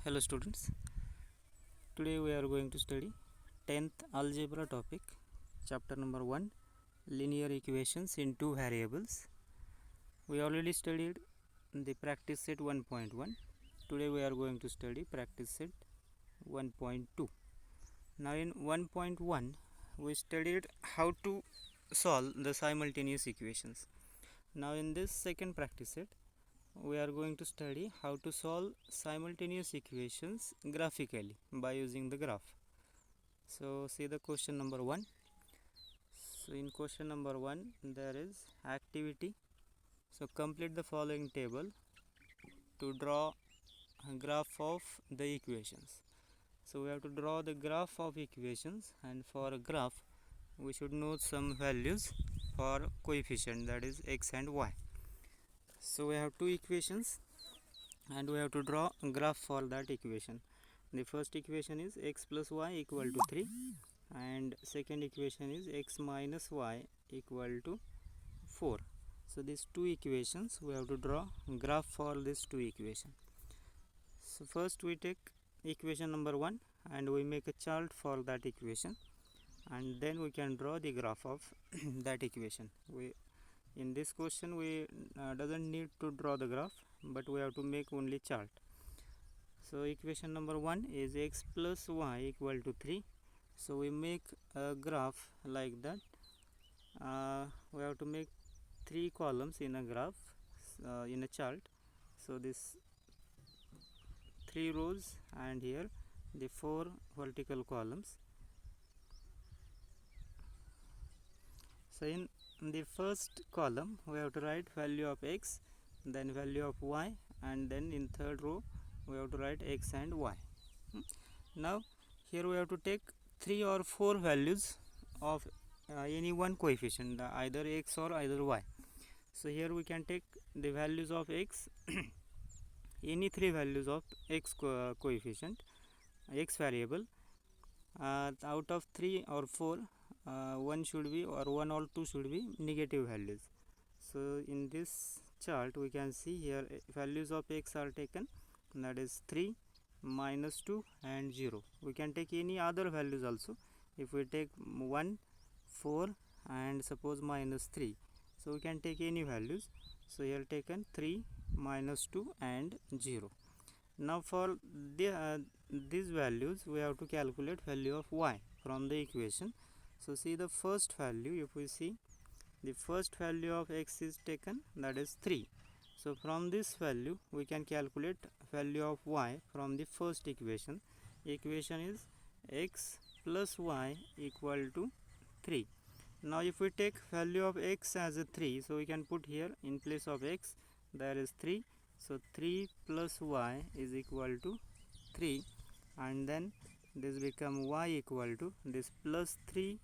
Hello students, today we are going to study 10th algebra topic, chapter number 1, linear equations in two variables. We already studied the practice set 1.1. Today we are going to study practice set 1.2. Now in 1.1 we studied how to solve the simultaneous equations. Now in this second practice set we are going to study how to solve simultaneous equations graphically by using the graph. So see the question number 1. So in question number 1 there is activity. So complete the following table to draw a graph of the equations. So we have to draw the graph of equations, and for a graph we should know some values for coefficient, that is x and y. So we have two equations and we have to draw a graph for that equation. The first equation is x plus y equal to 3, and second equation is x minus y equal to 4. So these two equations we have to draw graph for these two equations. So first we take equation number 1 and we make a chart for that equation, and then we can draw the graph of that equation. In this question we doesn't need to draw the graph, but we have to make only chart. So equation number 1 is x plus y equal to 3. So we make a graph like that. We have to make 3 columns in a graph, in a chart. So this 3 rows and here the 4 vertical columns. So in the first column we have to write value of x, then value of y, and then in third row we have to write x and y. Now here we have to take 3 or 4 values of any one coefficient, either x or either y. So here we can take the values of x any 3 values of x coefficient, x variable. Out of 3 or 4, one should be, or 1 or 2 should be negative values. So in this chart we can see here values of x are taken, that is 3, minus 2 and 0. We can take any other values also. If we take 1, 4 and suppose minus 3, so we can take any values. So here taken 3, minus 2 and 0. Now for these values we have to calculate value of y from the equation. So see the first value, if we see the first value of x is taken, that is 3. So from this value we can calculate value of y from the first equation. Equation is x plus y equal to 3. Now if we take value of x as a 3, so we can put here in place of x there is 3. So 3 plus y is equal to 3, and then this become y equal to this plus 3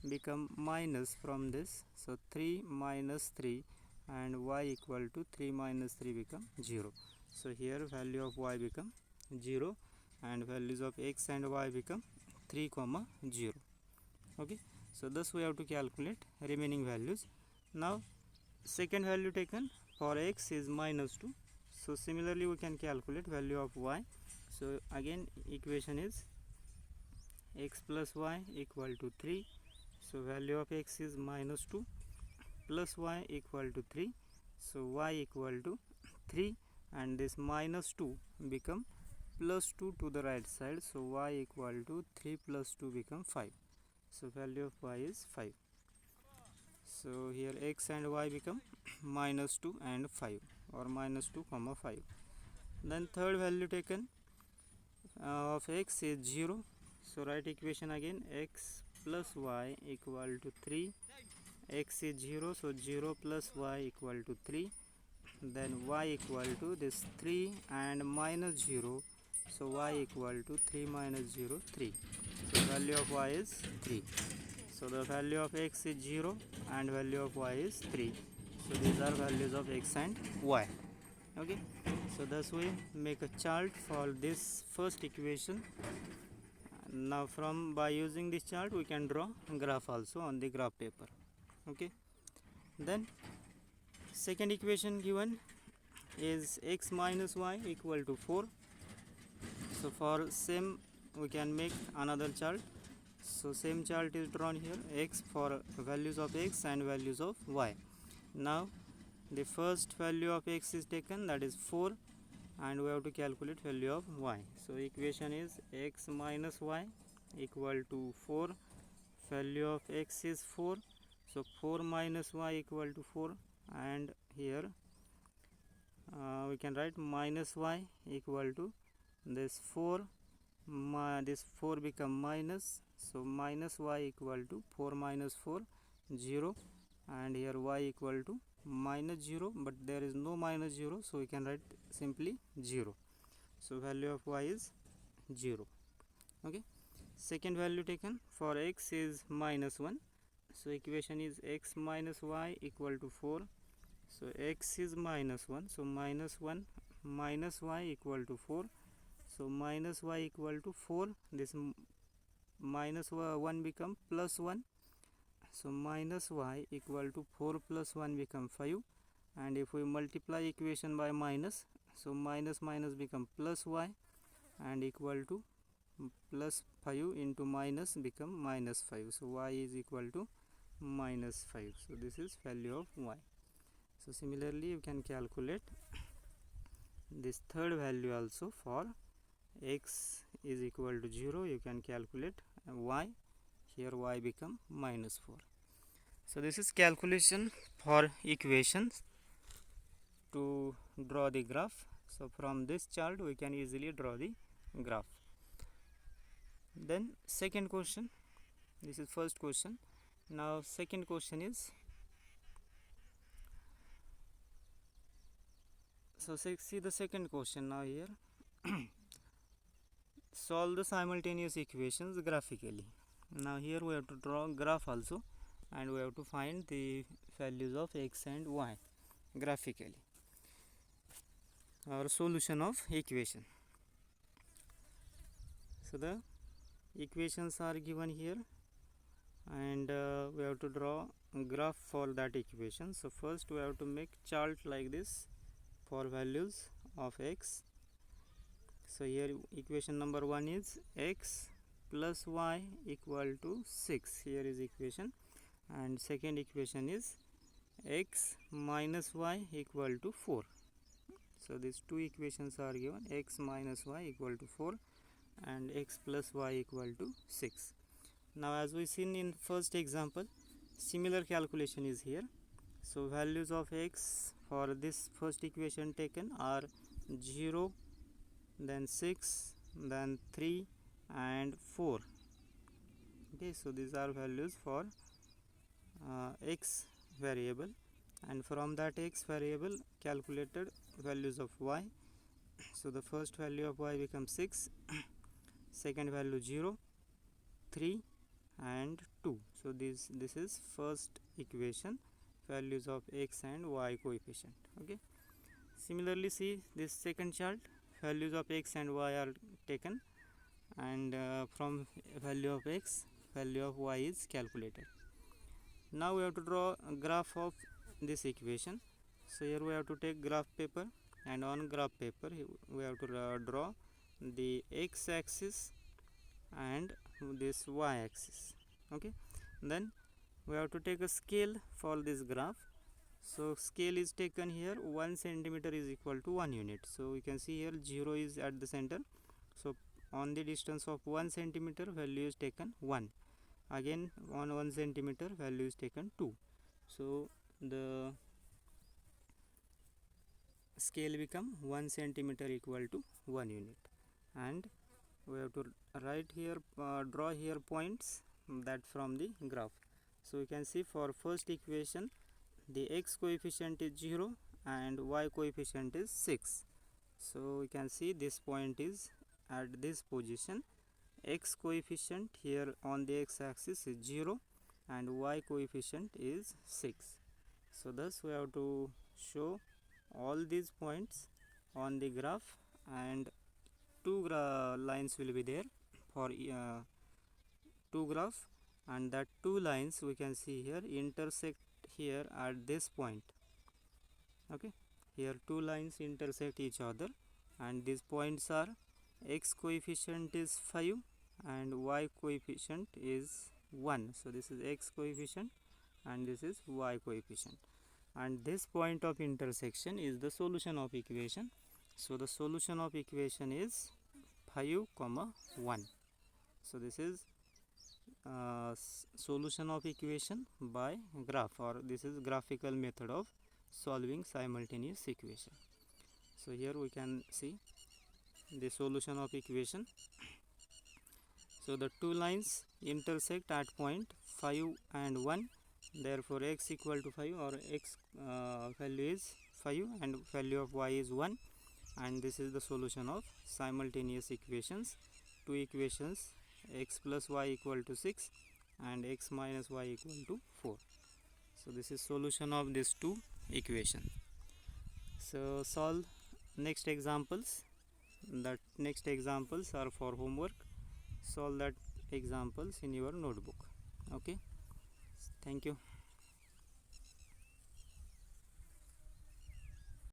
become minus from this. So 3 minus 3 and y equal to 3 minus 3 become 0. So here value of y become 0 and values of x and y become 3 comma 0. Okay, so thus we have to calculate remaining values. Now second value taken for x is minus 2. So similarly we can calculate value of y. So again equation is x plus y equal to 3. So value of x is minus 2 plus y equal to 3. So y equal to 3, and this minus 2 become plus 2 to the right side. So y equal to 3 plus 2 become 5. So value of y is 5. So here x and y become minus 2 and 5, or minus 2 comma 5. Then third value taken of x is 0. So write equation again, x plus y equal to 3. X is 0, so 0 plus y equal to 3. Then y equal to this 3 and minus 0. So y equal to 3 minus 0, 3. So value of y is 3. So the value of x is 0 and value of y is 3. So these are values of x and y. Okay, so thus we make a chart for this first equation. Now by using this chart we can draw graph also on the graph paper. Okay, then second equation given is x minus y equal to 4. So for same we can make another chart. So same chart is drawn here, x for values of x and values of y. Now the first value of x is taken, that is 4, and we have to calculate value of y. So equation is x minus y equal to 4. Value of x is 4, so 4 minus y equal to 4, and here we can write minus y equal to this 4, this 4 become minus, so minus y equal to 4 minus 4, 0, and here y equal to minus 0, but there is no minus 0, so we can write simply 0. So value of y is 0. Okay, second value taken for x is minus 1. So equation is x minus y equal to 4. So x is minus 1, so minus 1 minus y equal to 4. So minus y equal to 4, this minus 1 become plus 1. So minus y equal to 4 plus 1 become 5, and if we multiply equation by minus, so minus minus become plus y, and equal to plus 5 into minus become minus 5. So y is equal to minus 5. So this is value of y. So similarly you can calculate this third value also. For x is equal to 0, you can calculate y. Here y become minus 4. So this is calculation for equations to draw the graph. So from this chart we can easily draw the graph. Then second question, this is first question. Now second question is, so see the second question now here. Solve the simultaneous equations graphically. Now here we have to draw graph also, and we have to find the values of x and y graphically. Our solution of equation. So the equations are given here, and we have to draw a graph for that equation. So first we have to make chart like this for values of x. So here equation number 1 is x plus y equal to 6. Here is equation, and second equation is x minus y equal to 4. So these two equations are given, x minus y equal to 4 and x plus y equal to 6. Now as we seen in first example, similar calculation is here. So values of x for this first equation taken are 0, then 6, then 3 and 4. Okay, so these are values for x variable, and from that x variable calculated values of y. So the first value of y becomes 6, second value 0, 3 and 2. So this is first equation, values of x and y coefficient. Okay, similarly see this second chart, values of x and y are taken, and from value of x, value of y is calculated. Now we have to draw a graph of this equation. So here we have to take graph paper, and on graph paper we have to draw the x axis and this y axis. Okay, then we have to take a scale for this graph. So scale is taken here, 1 centimeter is equal to 1 unit. So we can see here 0 is at the center, so on the distance of 1 centimeter value is taken 1. Again on 1 centimeter value is taken 2. So the scale become 1 centimeter equal to 1 unit, and we have to write here, draw here points that from the graph. So we can see for first equation the x coefficient is 0 and y coefficient is 6. So we can see this point is at this position. X coefficient here on the x axis is 0 and y coefficient is 6. So thus we have to show all these points on the graph, and two lines will be there for two graph, and that two lines we can see here intersect here at this point. Okay, here two lines intersect each other, and these points are x coefficient is 5 and y coefficient is 1. So this is x coefficient and this is y coefficient, and this point of intersection is the solution of equation. So the solution of equation is 5 comma 1. So this is solution of equation by graph, or this is graphical method of solving simultaneous equation. So here we can see the solution of equation. So the two lines intersect at point 5 and 1, therefore x equal to 5, or x value is 5 and value of y is 1, and this is the solution of simultaneous equations. Two equations, x plus y equal to 6 and x minus y equal to 4. So this is solution of these two equations. So solve next examples. That next examples are for homework. Solve that examples in your notebook. Okay, thank you.